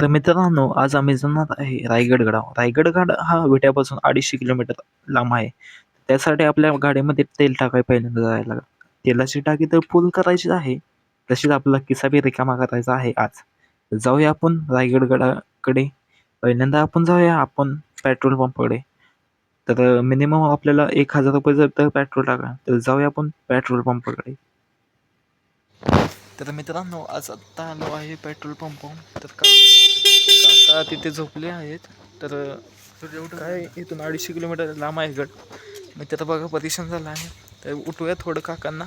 तर मित्रांनो, आज आम्ही जाणार आहे रायगड-गडावर. रायगड-गड हा विट्यापासून 250 किलोमीटर लांब आहे. त्यासाठी आपल्या गाडीमध्ये तेल टाकायला पहिल्यांदा जायला लागेल. तेलाची टाकी तर फुल करायची आहे. तशीच आपला खिसा बी रिकामा करायचा आहे आज. तर जाऊया आपण रायगड-गडाकडे. पहिल्यांदा आपण जाऊया पेट्रोल पंपाकडे. तर मिनिमम आपल्याला ₹1000 जर तर पेट्रोल टाका. तर जाऊया आपण पेट्रोल पंपाकडे. तर मित्रांनो, आज आत्ता आलो आहे पेट्रोल पंपावर. तर काका तिथे झोपले आहेत. तर काय इथून 250 किलोमीटर लांब आहे गड. मी तिथं बघा परेशान झाला आहे. तर उठूया थोडं काकांना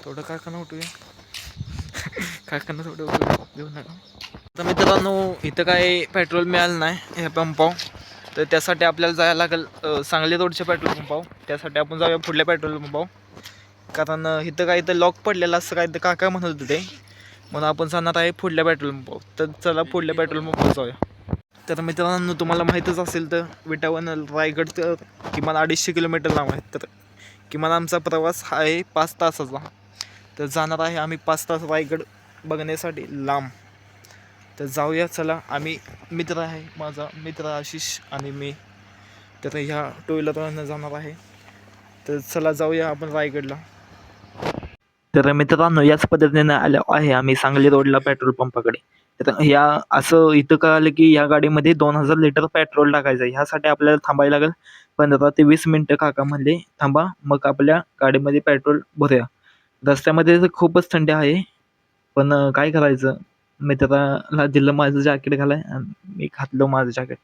उठूया. काकांना थोडं उठूया देऊ नका. तर मित्रांनो, इथं काय पेट्रोल मिळालं नाही ह्या पंपावर. तर त्यासाठी आपल्याला जायला लागेल सांगली रोडच्या पेट्रोल पंपावर. त्यासाठी आपण जाऊया पुढल्या पेट्रोल पंपावर. कारण इथं काय तर लॉक पडलेलं असं काय तर काका म्हणत होते ते. म्हणून आपण जाणार आहे पुढल्या पेट्रोल पंपावर. तर चला पुढल्या पेट्रोल पंपावर जाऊया. तर मित्रांनो, तुम्हाला माहीतच असेल तर विटावरून रायगड तर किमान 250 किलोमीटर लांब आहे. तर किमान आमचा प्रवास आहे 5 तासाचा. तर जाणार आहे आम्ही 5 तास रायगड बघण्यासाठी लांब. तर जाऊया चला. आम्ही मित्र आहे, माझा मित्र आशिष आणि मी. तर ह्या टू व्हीलरवरनं जाणार आहे. तर चला जाऊया आपण रायगडला. तर मित्रांनो, याच पद्धतीने आलो आहे आम्ही सांगली रोडला पेट्रोल पंपाकडे. तर असं इथं कळालं की या गाडीमध्ये 2000 लिटर पेट्रोल टाकायचं आहे. ह्यासाठी आपल्याला थांबायला लागेल 15 ते 20 मिनिटं. काका म्हणले थांबा, मग आपल्या गाडीमध्ये पेट्रोल भरूया. रस्त्यामध्ये तर खूपच थंडी आहे, पण काय करायचं. मित्राला दिलं माझं जॅकेट घालाय आणि मी घातलं माझं जॅकेट.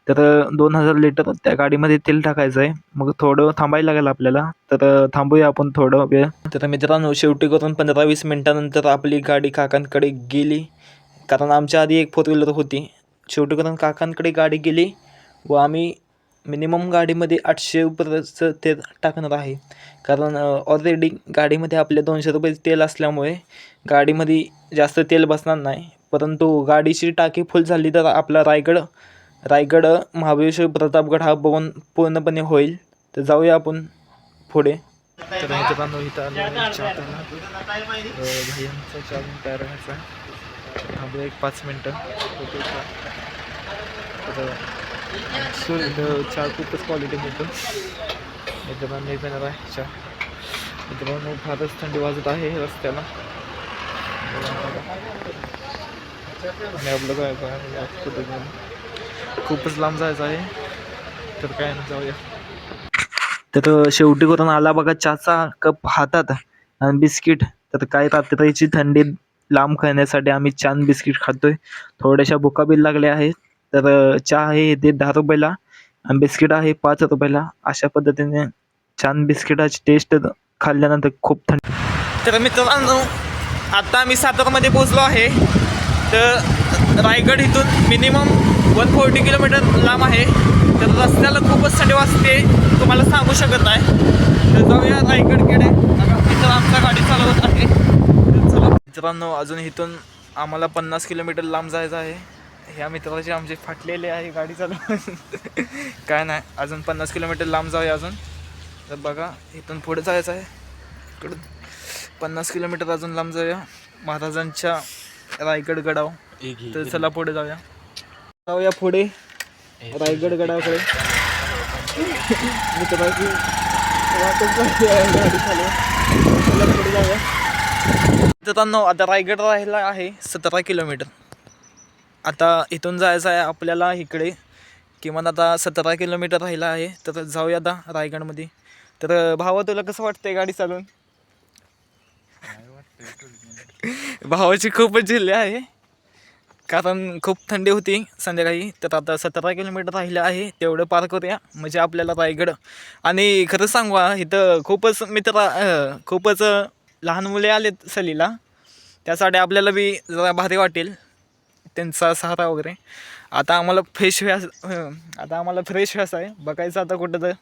तर 2000 लिटर त्या गाडीमध्ये तेल टाकायचं आहे. मग थोडं थांबायला लागेल आपल्याला. तर थांबूया आपण थोडं वेळ. तर मित्रांनो, शेवटी करून 15-20 मिनिटानंतर आपली गाडी काकांकडे गेली. कारण आमच्या आधी एक 4 व्हीलर होती. शेवटी करून काकांकडे गाडी गेली व आम्ही मिनिमम गाडीमध्ये 800 रुपयाचं तेल टाकणार आहे. कारण ऑलरेडी गाडीमध्ये आपल्या ₹200 तेल असल्यामुळे गाडीमध्ये जास्त तेल बसणार नाही. परंतु गाडीची टाकी फुल झाली तर आपला रायगड महाबळेश्वर प्रतापगड हा बघून पूर्णपणे होईल. तर जाऊया आपण पुढे. तर मित्रांनो, इथं आलो चहा प्यायला. भैयांचा चहा तयार व्हायचा. थांबूया एक 5 मिनटं. तर इथं चहा खूपच क्वालिटी मिळतो. मित्रांनो पिणार आहे चहा. मित्रांनो, फारच थंडी वाजत आहे रस्त्याला. आणि आपलं काय खूपच लांब जायचं आहे. तर काय ना, जाऊया. तर शेवटी करून आला बघा चहाचा कप हातात आणि बिस्किट. तर काय रात्रीची थंडी लांब करण्यासाठी आम्ही छान बिस्किट खातोय. थोड्याशा भुका बी लागल्या आहेत. तर चहा आहे ते 10 रुपयाला आणि बिस्किट आहे 5 रुपयाला. अशा पद्धतीने छान बिस्किटाची टेस्ट खाल्ल्यानंतर खूप थंडी. तर मित्रांनो, आता आम्ही सातारामध्ये पोहोचलो आहे. तर रायगड इथून मिनिमम 140 किलोमीटर लांब आहे. तर रस्त्याला खूपच थंडी वाजते, तुम्हाला सांगू शकत नाही. तर जाऊया रायगडकडे. इथं आमच्या गाडी चालवत आहे. चला मित्रांनो, अजून इथून आम्हाला 50 किलोमीटर लांब जायचं आहे. ह्या मित्राची आमची फाटलेली आहे गाडी चालवून. काय नाही, अजून 50 किलोमीटर लांब जाऊया अजून. तर बघा, इथून पुढे जायचं आहे. इकडून 50 किलोमीटर अजून लांब जाऊया महाराजांच्या रायगड गडावर. तर चला पुढे जाऊया पुढे रायगड गडाकडे. मित्राची गाडी चालू पुढे जाऊया. मित्रांनो, आता रायगड राहिला आहे 17 किलोमीटर. आता इथून जायचं आहे आपल्याला इकडे. किमान आता 17 किलोमीटर राहिला आहे. तर जाऊया आता रायगडमध्ये. तर भावा, तुला कसं वाटतंय गाडी चालवून? भावाची खूपच झेलली आहे, कारण खूप थंडी होती संध्याकाळी. तर आता 17 किलोमीटर राहिलं आहे, तेवढं पार करूया म्हणजे आपल्याला रायगड. आणि खरं सांगू, इथं खूपच लहान मुले आलेत सहलीला. त्यासाठी आपल्याला बी जरा भारी वाटेल त्यांचा सहारा वगैरे. आता आम्हाला फ्रेश व्हायचं आहे. बघायचं आता कुठं तर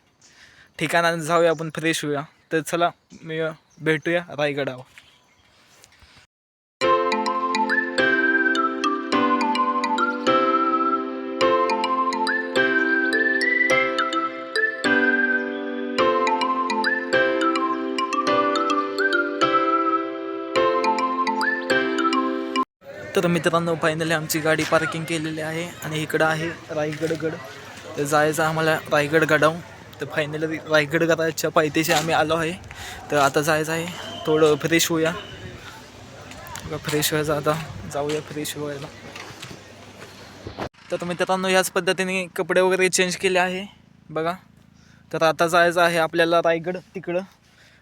ठिकाणा जाऊया आपण, फ्रेश होऊया. तर चला, मी भेटूया रायगडावर. तर मित्रांनो फायनली आमची गाडी पार्किंग केलेली आहे आणि इकडं आहे रायगडगड. तर जायचं आम्हाला रायगड गडावून. तर फायनली रायगड गडाच्या पायथ्याशी आम्ही आलो आहे. तर आता जायचं आहे, थोडं फ्रेश होऊया. फ्रेश व्हायचं आता, जाऊया फ्रेश व्हायला. तर मित्रांनो ह्याच पद्धतीने कपडे वगैरे चेंज केले आहे बघा. तर आता जायचं आहे आपल्याला रायगड. तिकडं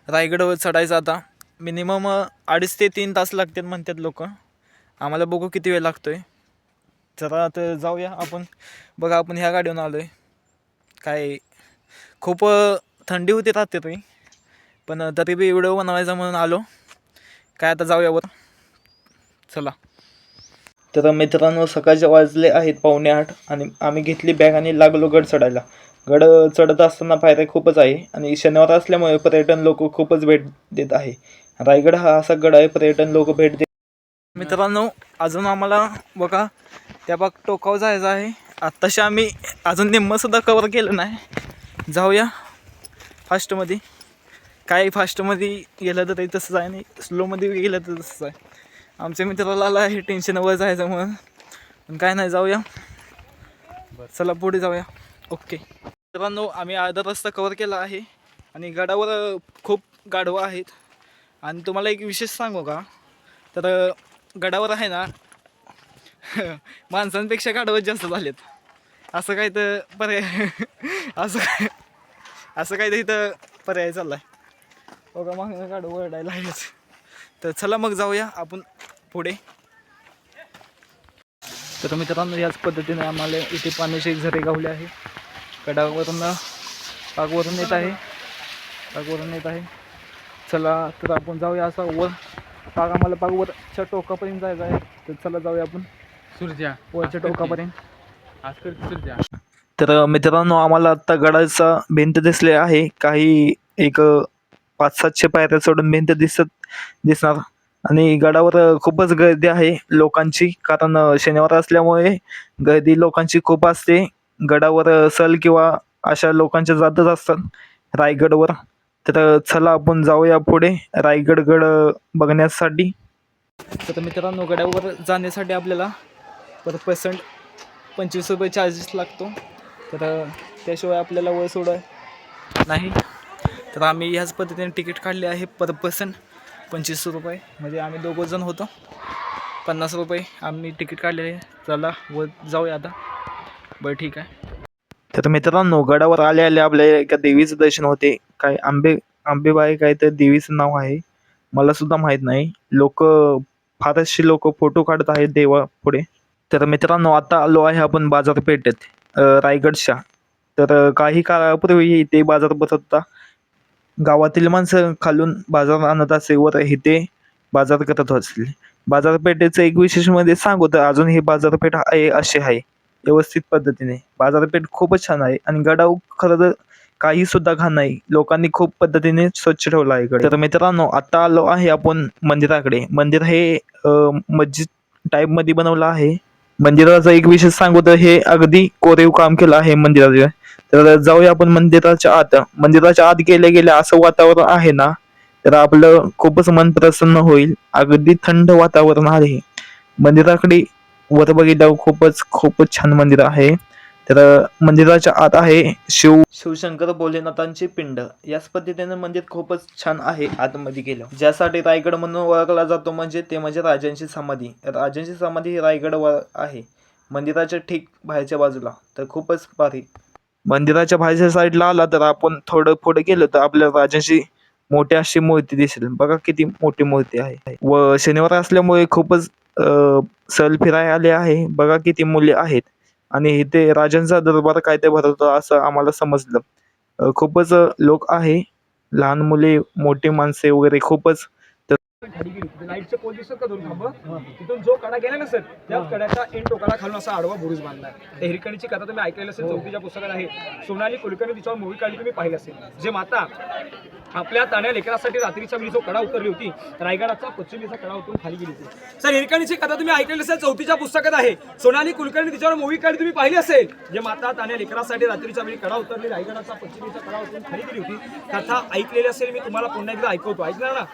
रायगडवर चढायचं आता. मिनिमम 2.5 ते 3 तास लागतात म्हणतात लोक. आम्हाला बघू किती वेळ लागतो आहे. चला तर जाऊया आपण. बघा आपण ह्या गाडीवरून आलो आहे. काय खूप थंडी होती राहते तरी, पण तरी बी व्हिडिओ बनवायचा म्हणून आलो. काय आता जाऊया वर, चला. तर मित्रांनो सकाळचे वाजले आहेत 7:45 आणि आम्ही घेतली बॅग आणि लागलो गड चढायला. गड चढत असताना पायऱ्या खूपच आहे आणि शनिवार असल्यामुळे पर्यटन लोक खूपच भेट देत आहे. रायगड हा असा गड आहे पर्यटन लोक भेट देत. मित्रांनो अजून आम्हाला बघा त्या बाग टोकावर जायचं आहे. आत्ताशी आम्ही अजून निम्मंसुद्धा कवर केलं नाही. जाऊया फास्टमध्ये. काय फास्टमध्ये गेलं तर ते तसंच आहे, आणि स्लोमध्ये गेलं तर तसंच आहे. आमच्या मित्राला आला आहे टेन्शनवर जायचं म्हणून, पण काय नाही, जाऊया. चला पुढे जाऊया. ओके मित्रांनो आम्ही अर्धा रस्ता कवर केला आहे आणि गडावर खूप गाढवं आहेत. आणि तुम्हाला एक विशेष सांगू का, तर गडावर आहे ना माणसांपेक्षा गाढवं जास्त झालेत. असं काय तर पर्याय असं काय तर इथं पर्याय चालला आहे बघा. मग गाढवं ओरडायला आहेच. तर चला मग जाऊया आपण पुढे. तर मित्रांनो याच पद्धतीने आम्हाला इथे पाण्याचे झरे गावले आहे. गडावरून पागवरून येत आहे. चला तर आपण जाऊया असं वर. आम्हाला पागवरच्या टोकापर्यंत जायचं आहे. तर चला जाऊया आपण वरच्या टोकापर्यंत. तर मित्रांनो आम्हाला आत्ता गडाचा भिंत दिसले आहे. काही एक 500-700 पायऱ्या चढून भिंत दिसणार. आणि गडावर खूपच गर्दी आहे लोकांची, कारण शनिवार असल्यामुळे गर्दी लोकांची खूप असते. गडावर सल किंवा अशा लोकांच्या जातच असतात रायगडवर. तर चला आपण जाऊया पुढे रायगडगड बघण्यासाठी. तर मित्रांनो गडावर जाण्यासाठी आपल्याला पर पर्सन 25 रुपये चार्जेस लागतो. तर त्याशिवाय आपल्याला वर सोड नाही. तर आम्ही ह्याच पद्धतीने तिकीट काढले आहे पर पर्सन 25 रुपये. म्हणजे आम्ही 2 जण होतो. 50 रुपये आम्ही तिकीट काढलेले आहे. चला वर जाऊया आता. बरं ठीक आहे. तर मित्रांनो गडावर आले आपल्या एका देवीचं दर्शन होते. काय आंबेबाई काय तर देवीचं नाव आहे, मला सुद्धा माहीत नाही. फारशी लोक फोटो काढत आहेत देवा पुढे. तर मित्रांनो आता आलो आहे आपण बाजारपेठेत रायगडच्या. तर काही काळापूर्वी इथे बाजार भरत होता. गावातील माणसं खालून बाजार आणत असे वर इथे बाजार करत असतील. बाजारपेठेचं एक विशेष मध्ये सांगू तर अजून ही बाजारपेठ आहे अशी आहे व्यवस्थित पद्धतीने. बाजारपेठ खूपच छान आहे आणि गडाव खरं तर काही सुद्धा घाण नाही. लोकांनी खूप पद्धतीने स्वच्छ ठेवला आहे इकडे. तर मित्रांनो आता आलो आहे आपण मंदिराकडे. मंदिर हे मस्जिद टाईप मध्ये बनवलं आहे. मंदिराचं एक विशेष सांगू तर हे अगदी कोरीव काम केलं आहे मंदिराचे. तर जाऊया आपण मंदिराच्या आत. मंदिराच्या आत गेल्या असं वातावरण आहे ना, तर आपलं खूपच मन प्रसन्न होईल. अगदी थंड वातावरण आहे मंदिराकडे. वर बघितल्यावर खूपच छान मंदिर आहे. तर मंदिराच्या आत आहे शिवशंकर भोलेनाथांची पिंड. याच पद्धतीने मंदिर खूपच छान आहे आतमध्ये गेलं. ज्यासाठी रायगड म्हणून ओळखला जातो म्हणजे राजांची समाधी. राजांची समाधी ही रायगडवर आहे मंदिराच्या ठीक बाहेरच्या बाजूला. तर खूपच भारी. मंदिराच्या बाहेरच्या साईडला आला तर आपण थोडं पुढे गेलो तर आपल्याला राजांची मोठी अशी मूर्ती दिसेल. बघा किती मोठी मूर्ती आहे. व शनिवार असल्यामुळे खूपच सहल फिरायला आले आहे. बघा किती मुले आहेत आणि इथे राजांचा दरबार काय ते भरवतो असं आम्हाला समजलं. खूपच लोक आहे, लहान मुले मोठी माणसे वगैरे खूपच. लाईटचे पोल दिसत का दोन खांब, तिथून जो कडा गेला ना सर त्या कड्याचा एंड टोकाला खालून असा आडवा बुरुज बांधला. त्या हिरकणीची कथा तुम्ही ऐकलेलं असेल, चौथीच्या पुस्तकात आहे. सोनाली कुलकर्णी तिच्यावर मूवी काढली तुम्ही पाहिलं असेल. जे माता आपल्या ताण्या लेकरासाठी रात्रीच्या वेळी जो कडा उतरली होती, रायगडाचा पश्चिमेचा कडा उतरून खाली गेली होती. सर हिरकणीची कथा तुम्ही ऐकलेली असेल, चौथीच्या पुस्तकात आहे. सोनाली कुलकर्णी तिच्यावर मूवी काढली तुम्ही पाहिली असेल. जे माता ताण्या लेकरासाठी रात्रीच्या वेळी कडा उतरली, रायगडाचा पश्चिमेचा कडा उतरून खाली गेली होती. कथा ऐकलेली असेल, मी तुम्हाला पुन्हा एकदा ऐकवतो, ऐकणार ना.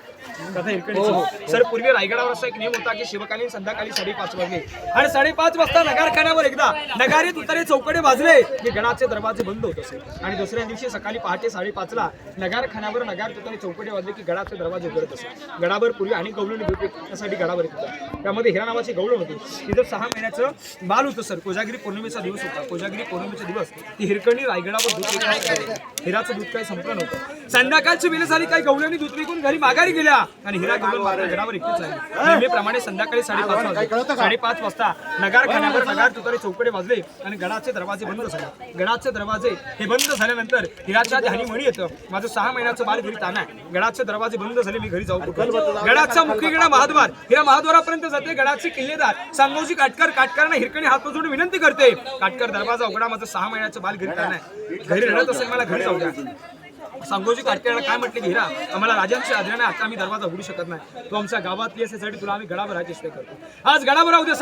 कथा हिरकणीची सर पूर्वी रायगडावर असा एक नियम होता की शिवकालीन संध्याकाळी 5:30 वाजले आणि 5:30 वाजता नगारखान्यावर एकदा नगारे तुतारे चौकडे वाजले की गडाचे दरवाजे बंद होत असे आणि दुसऱ्या दिवशी सकाळी पहाटे 5:30ला नगारखान्यावर नगार तुतारे चौकडे वाजले की गडाचे दरवाजे उघडत असे. गडावर पूर्वी अनेक गवळणी भेटण्यासाठी गडावर येत होता. त्यामध्ये हिरा नावाची गवळण होती. तिथं 6 महिन्याचं बाल होतं सर. कोजागिरी पौर्णिमेचा दिवस होता. कोजागिरी पौर्णिमेचा दिवस ती हिरकणी रायगडावर दूध विकायला. हिराचं दूध काही संपलं नव्हतं. संध्याकाळची वेळ झाली, काही गवळणी दूध विकून घरी माघारी गेल्या आणि हिरा गवळण मात्र गडावर एकटीच आहे. नेहमीप्रमाणे संध्याकाळी 5:30 वाजले. 5:30 वाजता नगारखान्यावर नगार तुतारे चौकडे वाजले आणि गडाचे दरवाजे बंद झाले. गडाचे दरवाजे हे बंद झाल्यानंतर हिराच्या ध्यानी म्हणी येतं, माझं 6 महिन्याचं बाल घरी ताना आहे. गडाचे दरवाजे बंद झाले, मी घरी जाऊ कुठे. गडाचा मुख्य गडा महाद्वार. हिरा महाद्वारापर्यंत जाते. गडाचे किल्लेदार सांगोजी काटकरांना हिरकणी हात जोडून विनंती करते, काटकर दरवाजा उघडा, माझं 6 महिन्याचं बाल घरी ताना आहे. घरी रडत असेल, मला घरी जाऊ द्या. सांगोजी काटकरांना काय म्हटले की हिरा, आम्हाला राजांच्या आज्ञेने आता आम्ही दरवाजा उघडू शकत नाही. तो आमच्या गावातली असण्यासाठी तुला आम्ही गडावर राहायची सोय करतो. आज गडावर उद्या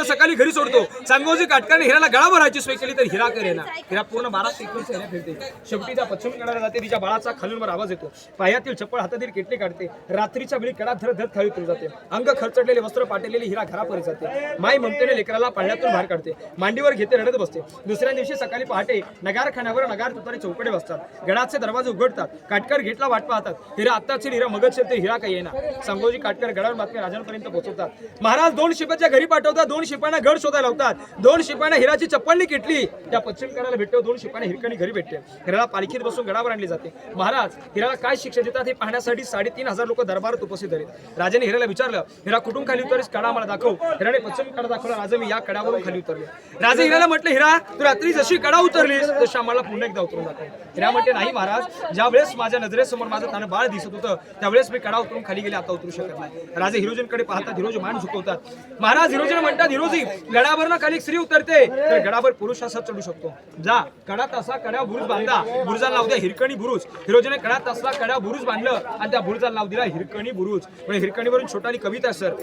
सकाळी घरी सोडतो. सांगोजी काटकरांनी हिराला गडावर राहायची सोय केली तर हिरा करे ना. हिरा पूर्ण 12-21 हिरा फिरते. शेवटी त्या पश्चिम कडाला जाते. तिच्या बाळाचा खालूनवर आवाज येतो. पायातील चप्पल हातातील केटली काढते. रात्रीच्या वेळी कडा धरत खाली उतरून जाते. अंग खरचटलेले वस्त्र पाटलेली हिरा घरापर्यंत जाते. माई ममतेने लेकराला पाळण्यातून बाहेर काढते. मांडीवर घेते, रडत बसते. दुसऱ्या दिवशी सकाळी पहाटे नगारखान्यावर नगार तुतारे चौकडे बसतात. गडाचे दरवाजे उघडतात. काटकर गेटला वाट पाहतात. हिरा आत्ताची हिरा मगच ते हिरा काही येणार. सांगोजी काटकर गडावर बातम्या राजांपर्यंत पोहोचवतात. महाराज 2 शिपाच्या घरी पाठवतात. 2 शिपायांना गड शोधायला लावतात. 2 शिपायांना हिराची चप्पलनी केटली त्या पश्चिम कडाला भेटतो. 2 शिपायांना हिरकणी घरी भेटते. हिराला पालखीत बसून गडावर आणली जाते. महाराज हिराला काय शिक्षा देतात हे पाहण्यासाठी 3,500 लोक दरबारात उपस्थित झाले. राजाने हिराला विचारलं, हिरा कुठून खाली उतरलीस, कडा मला दाखव. हिराने पश्चिम कडा दाखवला. राजा, मी या कडावरून खाली उतरले. राजा हिराला म्हटलं, हिरा तू रात्री जशी कडा उतरलीस तशी आम्हाला पुन्हा एकदा उतरून दाखव. हिरा म्हणते, नाही महाराज, ज्या वेळेस माझ्या नजरेसमोर माझं तानं बाळ दिसत होतं त्यावेळेस मी कडा उतरून खाली गेले, आता उतरू शकत नाही. राजे हिरोजींकडे पाहतात. हिरोजी मान झुकवतात. महाराज हिरोजीने म्हणतात, हिरोजी गडावरनं खाली स्त्री उतरते तर गडावर पुरुष असा चढू शकतो. जा कडा तसा कडा बुरुज बांधा. बुरुजाला नाव द्या हिरकणी बुरुज. हिरोजीने कडा तसला कडा बुरुज बांधलं आणि त्या बुरुजाला नाव दिला हिरकणी बुरुज. म्हणजे हिरकणीवरून छोटाली कविता सर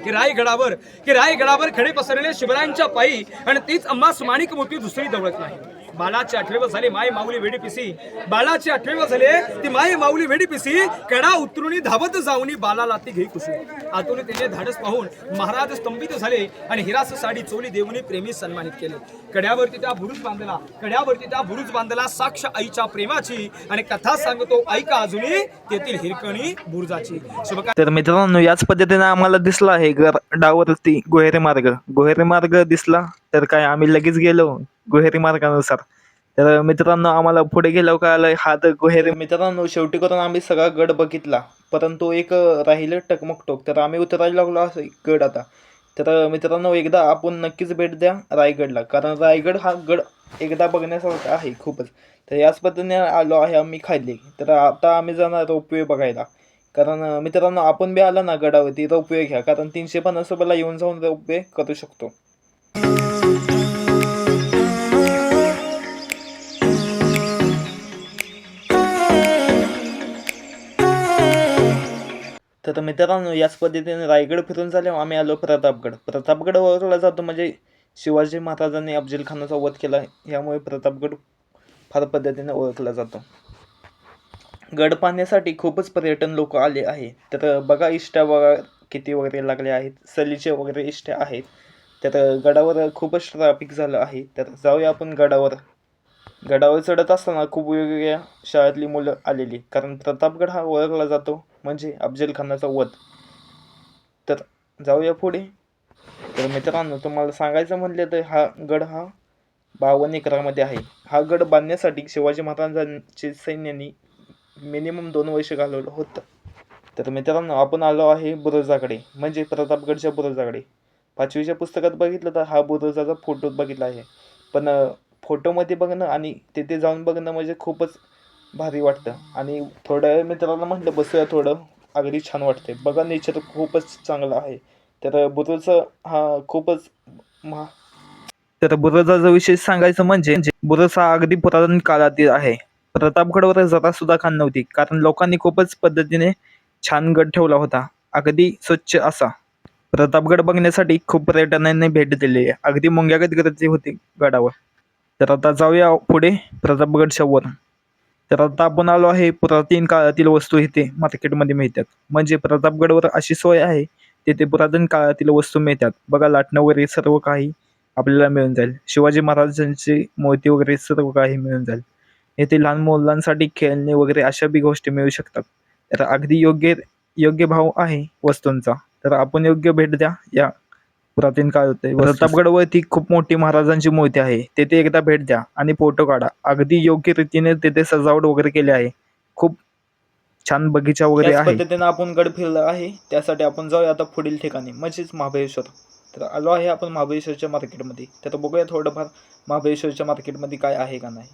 की रायगडावर खडे पसरले शिवरायांच्या पायी आणि तीच अंबास माणिक मोठी दुसरी दौलत नाही. बालाचे 8 वर्ष झाले, माय माऊली वेडी पिसी. बालाचे 8 वर्ष झाले, ती माय माऊली वेडी पिसी. कडा उतरुनी धावत जाऊनी बालाला ती घेई खुशी. आतून त्याने धाडस पाहून महाराज स्तंभित झाले आणि हिरास साडी चोली देऊनी प्रेमी सन्मानित केले. कड्यावरती त्या बुरुज बांधला साक्ष आईच्या प्रेमाची आणि कथा सांगतो ऐका अजूनही तेथील हिरकणी बुरुजाची. तर मित्रांनो, याच पद्धतीने आम्हाला दिसला आहे गडावरती गोहेरी मार्ग दिसला. तर काय आम्ही लगेच गेलो गोहेरी मार्गानुसार. तर मित्रांनो, आम्हाला पुढे गेलो काय आलं हा तर गोहेरी. मित्रांनो, शेवटी करून आम्ही सगळा गड बघितला, परंतु एक राहिलं टकमक टोक. तर आम्ही उतरायला लागलो असं गड आता. तर मित्रांनो, एकदा आपण नक्कीच भेट द्या रायगडला, कारण रायगड हा गड एकदा बघण्यासारखा आहे खूपच. तर याच पद्धतीने आलो आहे आम्ही खाली. तर आता आम्ही जाणार रोपवे बघायला, कारण मित्रांनो आपण बी आला ना गडावरती रोपवे घ्या, कारण 350 रुपयाला येऊन जाऊन रोपवे करू शकतो. तर मित्रांनो, याच पद्धतीने रायगड फिरून झाल्यावर आम्ही आलो प्रतापगड ओळखला जातो म्हणजे शिवाजी महाराजांनी अफजल खानाचा वध केला, यामुळे प्रतापगड फार पद्धतीने ओळखला जातो. गड पाहण्यासाठी खूपच पर्यटन लोक आले आहे. तर बघा इष्टा बघा किती वगैरे लागले आहेत, सलीचे वगैरे इष्टा आहेत. तर गडावर खूपच ट्रॅफिक झालं आहे. तर जाऊया आपण गडावर चढत असताना खूप वेगवेगळ्या शाळेतली मुलं आलेली, कारण प्रतापगड हा ओळखला जातो म्हणजे अफजल खानाचा वध. तर जाऊया पुढे. तर मित्रांनो, तुम्हाला सांगायचं म्हटलं तर हा गड 52 एकरामध्ये आहे. हा गड बांधण्यासाठी शिवाजी महाराजांच्या सैन्याने मिनिमम 2 वर्ष घालवलं होतं. तर मित्रांनो, आपण आलो आहे बुरुजाकडे, म्हणजे प्रतापगडच्या बुरुजाकडे. 5वीच्या पुस्तकात बघितलं तर हा बुरुजाचा फोटो बघितला आहे, पण फोटोमध्ये बघणं आणि तिथे जाऊन बघणं म्हणजे खूपच भारी वाटतं. आणि थोडं मित्रांना म्हटलं बसूया थोडं, अगदी छान वाटते. बघा नेचर खूपच चांगलं आहे. तर बुरुज हा खूपच तर बुरुजाचा विशेष सांगायचं म्हणजे बुरुज हा अगदी पुरातन काळातील आहे. प्रतापगडवर जरा सुद्धा खाण नव्हती, कारण लोकांनी खूपच पद्धतीने छान गड ठेवला होता, अगदी स्वच्छ असा. प्रतापगड बघण्यासाठी खूप पर्यटनांनी भेट दिली आहे, अगदी मुंग्यागत गर्दी होती गडावर. तर आता जाऊया पुढे प्रतापगडच्या वर. तर आता आपण आलो आहे पुरातन काळातील वस्तू इथे मार्केटमध्ये मिळतात. म्हणजे प्रतापगडवर अशी सोय आहे, तिथे पुरातन काळातील वस्तू मिळतात. बघा लाटणं वगैरे सर्व काही आपल्याला मिळून जाईल. शिवाजी महाराजांची मूर्ती वगैरे सर्व काही मिळून जाईल. येथे लहान मुलांसाठी खेळणे वगैरे अशा बी गोष्टी मिळू शकतात. तर अगदी योग्य योग्य भाव आहे वस्तूंचा. तर आपण योग्य भेट द्या या पुरातन काळ होते. प्रतापगडवरती खूप मोठी महाराजांची मूर्ती आहे. तेथे एकदा भेट द्या आणि फोटो काढा. अगदी योग्य रीतीने तिथे सजावट वगैरे केली आहे. खूप छान बगीचा वगैरे आहे. पद्धतीने आपण गड फिरलो आहे. त्यासाठी आपण जाऊया आता पुढील ठिकाणी म्हणजेच महाबळेश्वर. तर आलो आहे आपण महाबळेश्वरच्या मार्केटमध्ये. तर बघूया थोडंफार महाबळेश्वरच्या मार्केटमध्ये काय आहे का नाही.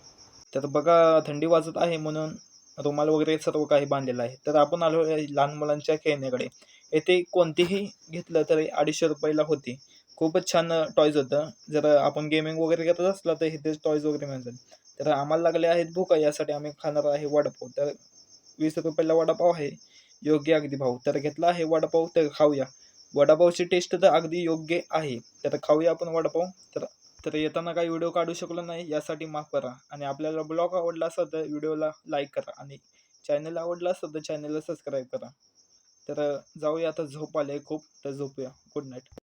तर बघा थंडी वाजत आहे म्हणून रुमाल वगैरे सर्व काही बांधलेलं आहे. तर आपण आलो आहे लहान मुलांच्या खेळण्याकडे. येथे कोणतेही घेतलं तरी 250 रुपयाला होते. खूपच छान टॉयज होतं. जर आपण गेमिंग वगैरे करत असला तर इथेच टॉयज वगैरे मिळतात. तर आम्हाला लागले आहेत भूक, यासाठी आम्ही खाणार आहे वडापाव. तर 20 रुपयाला वडापाव आहे, योग्य अगदी भाव. तर घेतला आहे वडापाव, तर खाऊया. वडापावची टेस्ट तर अगदी योग्य आहे. तर खाऊया आपण वडापाव. तर तर येताना काही व्हिडिओ काढू शकलो नाही, यासाठी माफ करा. आणि आपल्याला ब्लॉग आवडला असेल तर व्हिडिओला लाईक करा आणि चॅनल आवडला असेल तर चॅनलला सबस्क्राईब करा. तर जाऊया आता, झोप आली खूप, तर झोपूया. Good night.